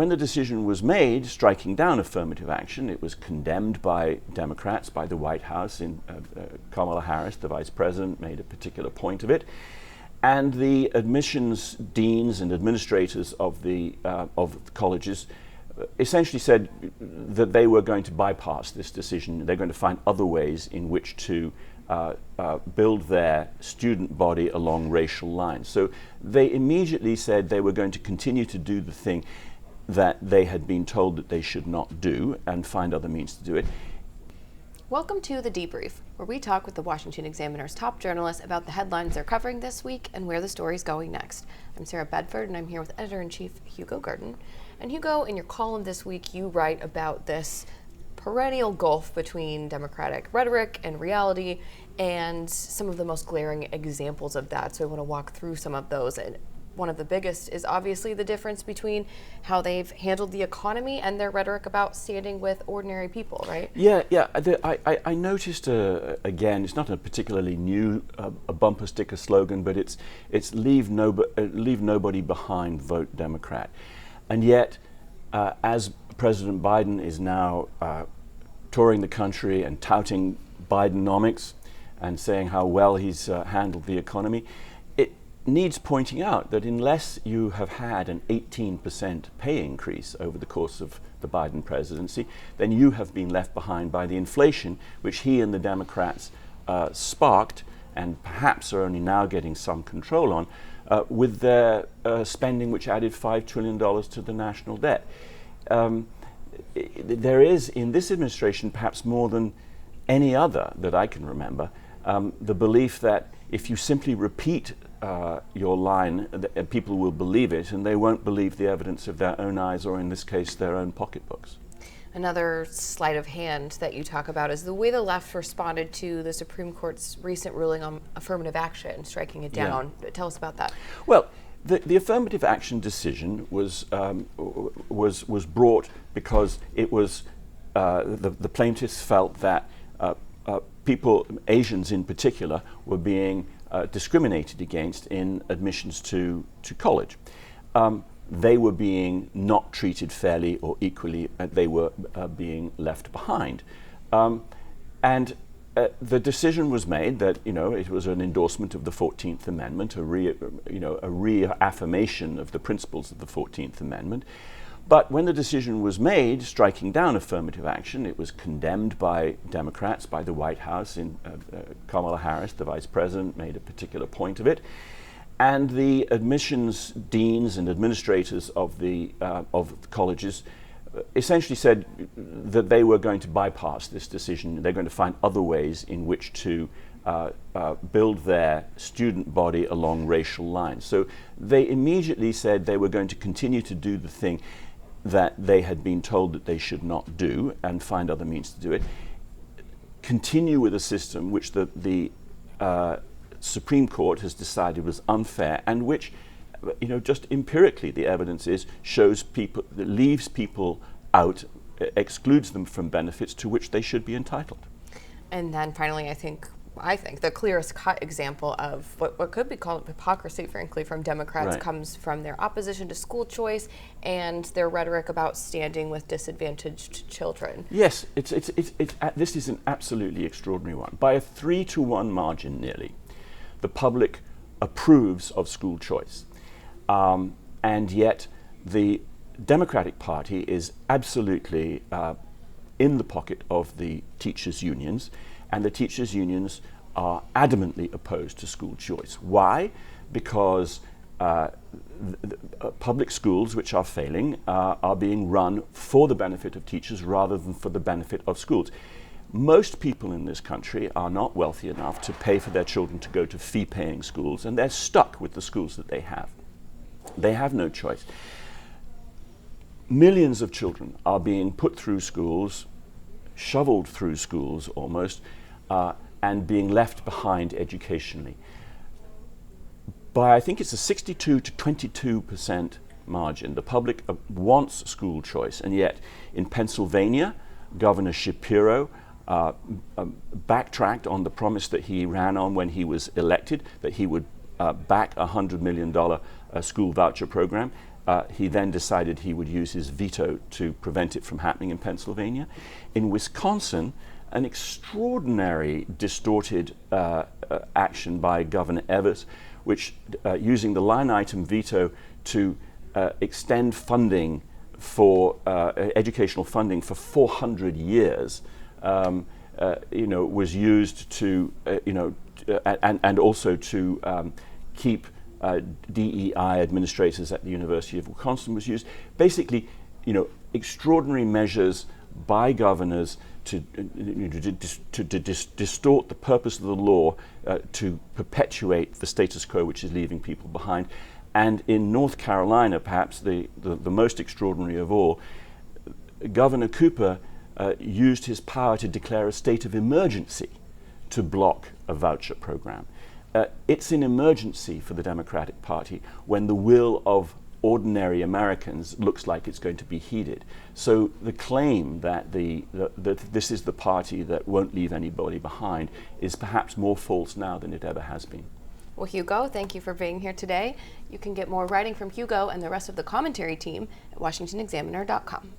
when the decision was made, striking down affirmative action, it was condemned by Democrats, by the White House. Kamala Harris, the vice president, made a particular point of it. And the admissions deans and administrators of the colleges essentially said that they were going to bypass this decision. They're going to find other ways in which to build their student body along racial lines. So they immediately said they were going to continue to do the thing that they had been told that they should not do and find other means to do it. Welcome to The Debrief, where we talk with the Washington Examiner's top journalists about the headlines they're covering this week and where the story's going next. I'm Sarah Bedford, and I'm here with Editor-in-Chief Hugo Gurdon. And Hugo, in your column this week, you write about this perennial gulf between Democratic rhetoric and reality and some of the most glaring examples of that. So I want to walk through some of those. And one of the biggest is obviously the difference between how they've handled the economy and their rhetoric about standing with ordinary people, right? Yeah. I noticed, again, it's not a particularly new a bumper sticker slogan, but it's leave nobody behind, vote Democrat. And yet, as President Biden is now touring the country and touting Bidenomics and saying how well he's handled the economy, it needs pointing out that unless you have had an 18% pay increase over the course of the Biden presidency, then you have been left behind by the inflation which he and the Democrats sparked and perhaps are only now getting some control on with their spending which added $5 trillion to the national debt. There is, in this administration, perhaps more than any other that I can remember, the belief that if you simply repeat your line, people will believe it, and they won't believe the evidence of their own eyes, or in this case, their own pocketbooks. Another sleight of hand that you talk about is the way the left responded to the Supreme Court's recent ruling on affirmative action, striking it down. Yeah. Tell us about that. Well, the affirmative action decision was brought because it was the plaintiffs felt that people, Asians in particular, were being discriminated against in admissions to college. They were being not treated fairly or equally. They were being left behind. And the decision was made that, it was an endorsement of the 14th Amendment, a reaffirmation of the principles of the 14th Amendment. But when the decision was made, striking down affirmative action, it was condemned by Democrats, by the White House. Kamala Harris, the vice president, made a particular point of it. And the admissions deans and administrators of the colleges essentially said that they were going to bypass this decision. They're going to find other ways in which to build their student body along racial lines. So they immediately said they were going to continue to do the thing that they had been told that they should not do and find other means to do it. Continue with a system which the Supreme Court has decided was unfair and which, just empirically the evidence shows people, that leaves people out, excludes them from benefits to which they should be entitled. And then finally, I think the clearest cut example of what could be called hypocrisy, frankly, from Democrats comes from their opposition to school choice and their rhetoric about standing with disadvantaged children. Yes, this is an absolutely extraordinary one. By a 3-to-1 margin nearly, the public approves of school choice. And yet the Democratic Party is absolutely in the pocket of the teachers' unions, and the teachers' unions are adamantly opposed to school choice. Why? Because public schools which are failing are being run for the benefit of teachers rather than for the benefit of schools. Most people in this country are not wealthy enough to pay for their children to go to fee-paying schools, and they're stuck with the schools that they have. They have no choice. Millions of children are being put through schools, shoveled through schools almost, and being left behind educationally. By, I think it's a 62 to 22% margin, the public wants school choice, and yet in Pennsylvania, Governor Shapiro backtracked on the promise that he ran on when he was elected, that he would back a $100 million school voucher program, he then decided he would use his veto to prevent it from happening in Pennsylvania. In Wisconsin, an extraordinary distorted action by Governor Evers, which using the line item veto to extend funding for educational funding for 400 years, was used to, and also to keep DEI administrators at the University of Wisconsin was used. Basically, extraordinary measures by governors to distort the purpose of the law to perpetuate the status quo, which is leaving people behind. And in North Carolina, perhaps the most extraordinary of all, Governor Cooper used his power to declare a state of emergency to block a voucher program. It's an emergency for the Democratic Party when the will of ordinary Americans looks like it's going to be heeded. So the claim that that this is the party that won't leave anybody behind is perhaps more false now than it ever has been. Well, Hugo, thank you for being here today. You can get more writing from Hugo and the rest of the commentary team at washingtonexaminer.com.